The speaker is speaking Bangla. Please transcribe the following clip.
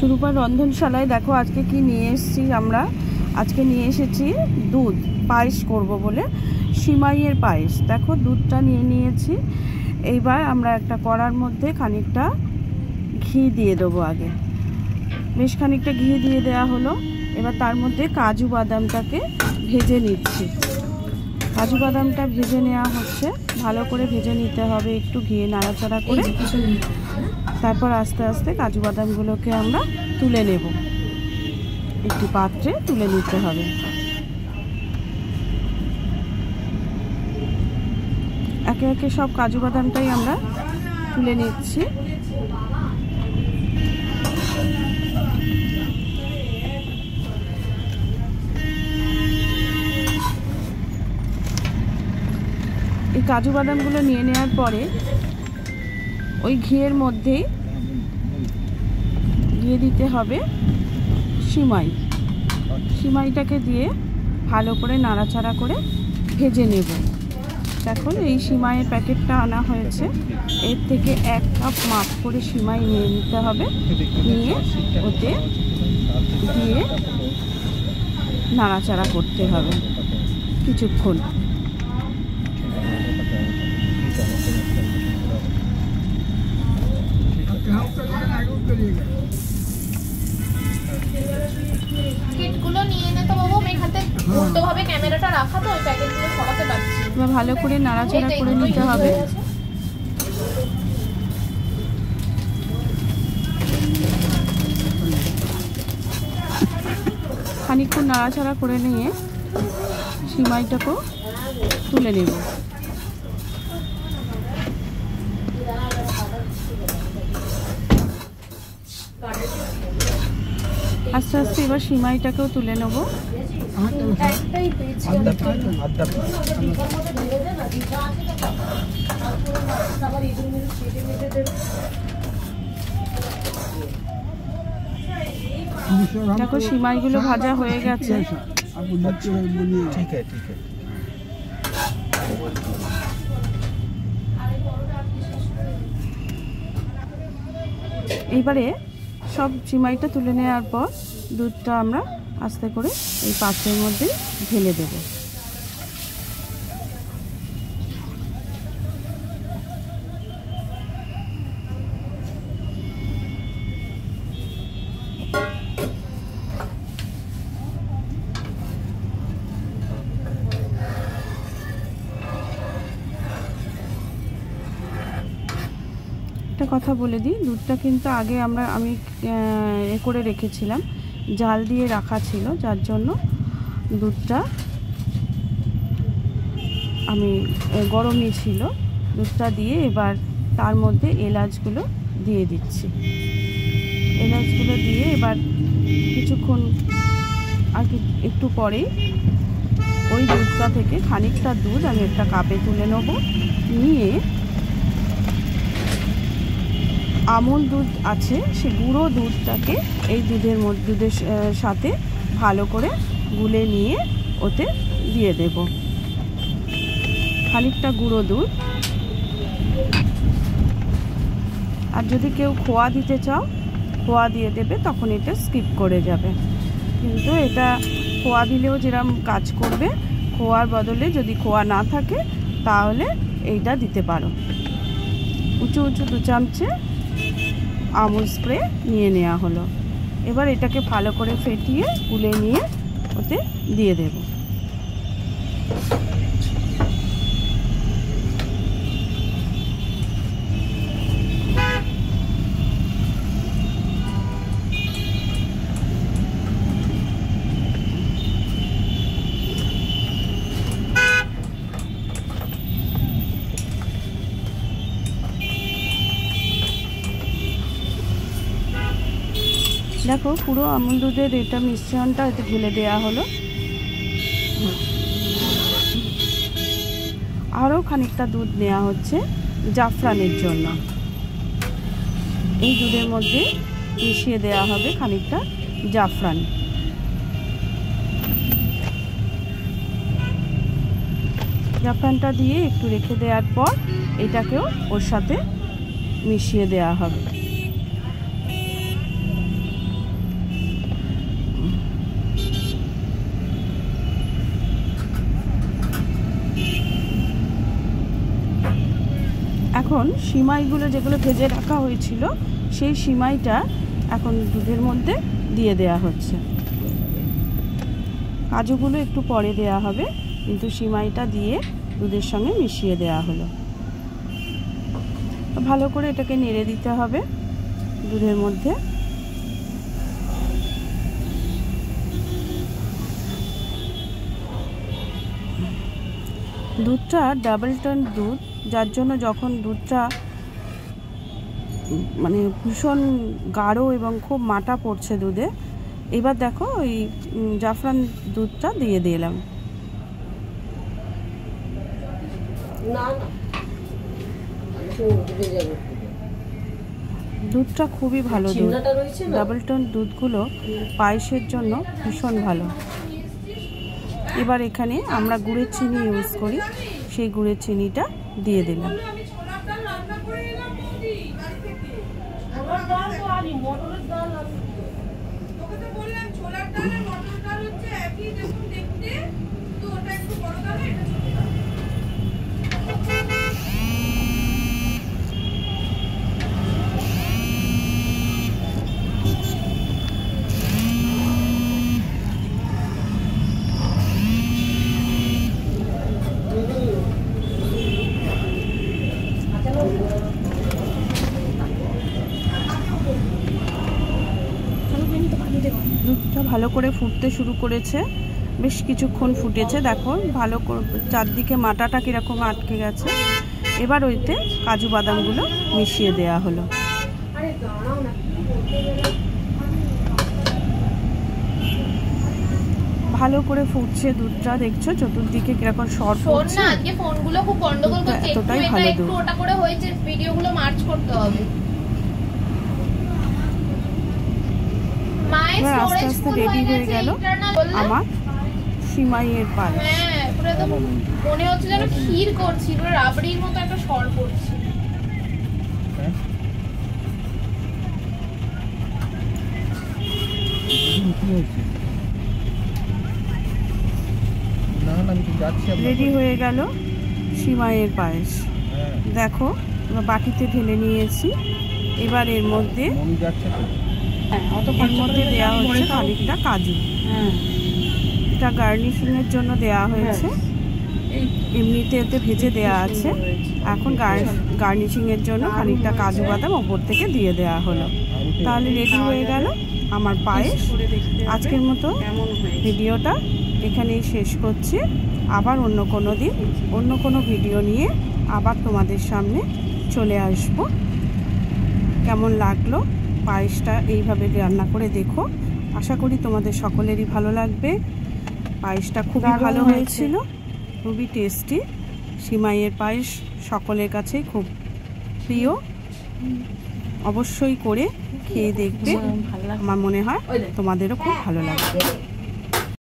সুরূপা রন্ধনশালায় দেখো আজকে কি নিয়ে এসেছি আমরা। আজকে নিয়ে এসেছি দুধ পায়েস করব বলে, সিমাইয়ের পায়েস। দেখো দুধটা নিয়ে নিয়েছি। এইবার আমরা একটা কড়ার মধ্যে খানিকটা ঘি দিয়ে দেবো। আগে বেশ খানিকটা ঘি দিয়ে দেওয়া হলো। এবার তার মধ্যে কাজু বাদামটাকে ভেজে নিচ্ছি। কাজু বাদামটা ভেজে নেওয়া হচ্ছে, ভালো করে ভেজে নিতে হবে, একটু ঘি নাড়াচাড়া করে। তারপর আস্তে আস্তে কাজু বাদামগুলোকে আমরা তুলে নেব, একটি পাত্রে তুলে নিতে হবে। একে একে সব কাজু বাদামটাই আমরা তুলে নিচ্ছি। এই কাজু বাদামগুলো নিয়ে নেওয়ার পরে ওই ঘিয়ের মধ্যেই দিয়ে দিতে হবে সিমাই। সিমাইটাকে দিয়ে ভালো করে নাড়াচাড়া করে ভেজে নেব। দেখো এই সিমাইয়ের প্যাকেটটা আনা হয়েছে, এর থেকে 1 কাপ মাপ করে সিমাই নিয়ে নিতে হবে। নিয়ে ওতে দিয়ে নাড়াচাড়া করতে হবে কিছুক্ষণ। ভালো করে নাড়াচাড়া করে নিতে হবে। খানিকক্ষণ নাড়াচাড়া করে নিয়ে সিমাইটাকেও তুলে নেব। আস্তে আস্তে এবার সিমাইটাকেও তুলে নেব। দেখো সিমাইগুলো ভাজা হয়ে গেছে। এইবারে সব সিমাইটা তুলে নেওয়ার পর দুধটা আমরা আস্তে করে এই পাত্রের মধ্যে ঢেলে দেব। একটা কথা বলে দিই, দুধটা কিন্তু আগে আমি করে রেখেছিলাম, জাল দিয়ে রাখা ছিল, যার জন্য দুধটা আমি গরমই ছিল। দুধটা দিয়ে এবার তার মধ্যে এলাচগুলো দিয়ে দিচ্ছি। এলাচগুলো দিয়ে এবার কিছুক্ষণ আর একটু পরেই ওই দুধটা থেকে খানিকটা দুধ আমি একটা কাপে তুলে নেব। নিয়ে আমুল দুধ আছে, সে গুঁড়ো দুধটাকে এই দুধের সাথে ভালো করে গুলে নিয়ে ওতে দিয়ে দেব। খানিকটা গুঁড়ো দুধ। আর যদি কেউ খোয়া দিতে চাও খোয়া দিয়ে দেবে, তখন এটা স্কিপ করে যাবে। কিন্তু এটা খোয়া দিলেও যেরকম কাজ করবে, খোয়ার বদলে যদি খোয়া না থাকে তাহলে এইটা দিতে পারো। উঁচু উঁচু 2 চামচে আমুল স্প্রে নিয়ে নেওয়া হলো। এবার এটাকে ভালো করে ফেটিয়ে গুলে নিয়ে ওতে দিয়ে দেব। দেখো পুরো আমুল দুধের এটা মিশ্রণটা এতে ঢেলে দেওয়া হলো। আরও খানিকটা দুধ নেওয়া হচ্ছে জাফরানের জন্য। এই দুধের মধ্যে মিশিয়ে দেওয়া হবে খানিকটা জাফরান। জাফরানটা দিয়ে একটু রেখে দেওয়ার পর এটাকেও ওর সাথে মিশিয়ে দেওয়া হবে। এখন সিমাইগুলো যেগুলো ভেজে রাখা হয়েছিল সেই সিমাইটা এখন দুধের মধ্যে দিয়ে দেয়া হচ্ছে। কাজুগুলো একটু পরে দেয়া হবে, কিন্তু সিমাইটা দিয়ে দুধের সঙ্গে মিশিয়ে দেয়া হলো। ভালো করে এটাকে নেড়ে দিতে হবে দুধের মধ্যে। দুধটা ডাবল টন দুধ, যার জন্য যখন দুধটা মানে ভীষণ গাঢ় এবং খুব মাটা পড়ছে দুধে। এবার দেখো ওই জাফরান দুধটা দিয়ে দিলাম। দুধটা খুবই ভালো দুধ, ডাবল টন দুধগুলো পায়েসের জন্য ভীষণ ভালো। এবার এখানে আমরা গুড়ের চিনি ইউজ করি, সেই গুড়ের চিনিটা দিয়ে দিলাম। দুধটা ভালো করে ফুটতে শুরু করেছে, বেশ কিছুক্ষণ ফুটেছে। দেখো ভালো করে চারদিকে মাটাটা কীরকম আটকে গেছে। এবার ওইতে কাজু বাদামগুলো মিশিয়ে দেয়া হলো। ভালো করে ফুটছে দুধটা, দেখছো চতুর্দিকে কিরকম সর পড়ছে। আজকে ফোনগুলো খুব গন্ডগোল করছে, এতটাই ভালো দুধ। ওটা করে হয়েছে, ভিডিওগুলো মার্চ করতে হবে। এবার আস্তে আস্তে রেডি হয়ে গেল আমার সিমাইয়ের পায়েস। হ্যাঁ, পুরো তো মনে হচ্ছে যেন ক্ষীর করছি, পুরো রাবড়ির মতো একটা সর পড়ছে। রেডি হয়ে গেল সিমাইয়ের পায়েস। দেখো বাটিতে ঢেলে নিয়েছি। এবার এর মধ্যে দেওয়া হচ্ছে খানিকটা কাজু। এটা গার্নিশিংয়ের জন্য দেওয়া হয়েছে, এমনিতে এতে ভেজে দেওয়া আছে। এখন গার্নিশিংয়ের জন্য খানিকটা কাজু বাদাম ওপর থেকে দিয়ে দেওয়া হলো। তাহলে রেডি হয়ে গেল আমার পায়েস। আজকের মতো ভিডিওটা এখানেই শেষ করছি। আবার অন্য কোনো দিন অন্য কোনো ভিডিও নিয়ে আবার তোমাদের সামনে চলে আসব। কেমন লাগলো পায়েসটা এইভাবে রান্না করে দেখো, আশা করি তোমাদের সকলেরই ভালো লাগবে। পায়েসটা খুবই ভালো হয়েছিল, খুবই টেস্টি। সিমাইয়ের পায়েস সকলের কাছেই খুব প্রিয়। অবশ্যই করে খেয়ে দেখবে, আমার মনে হয় তোমাদেরও খুব ভালো লাগবে।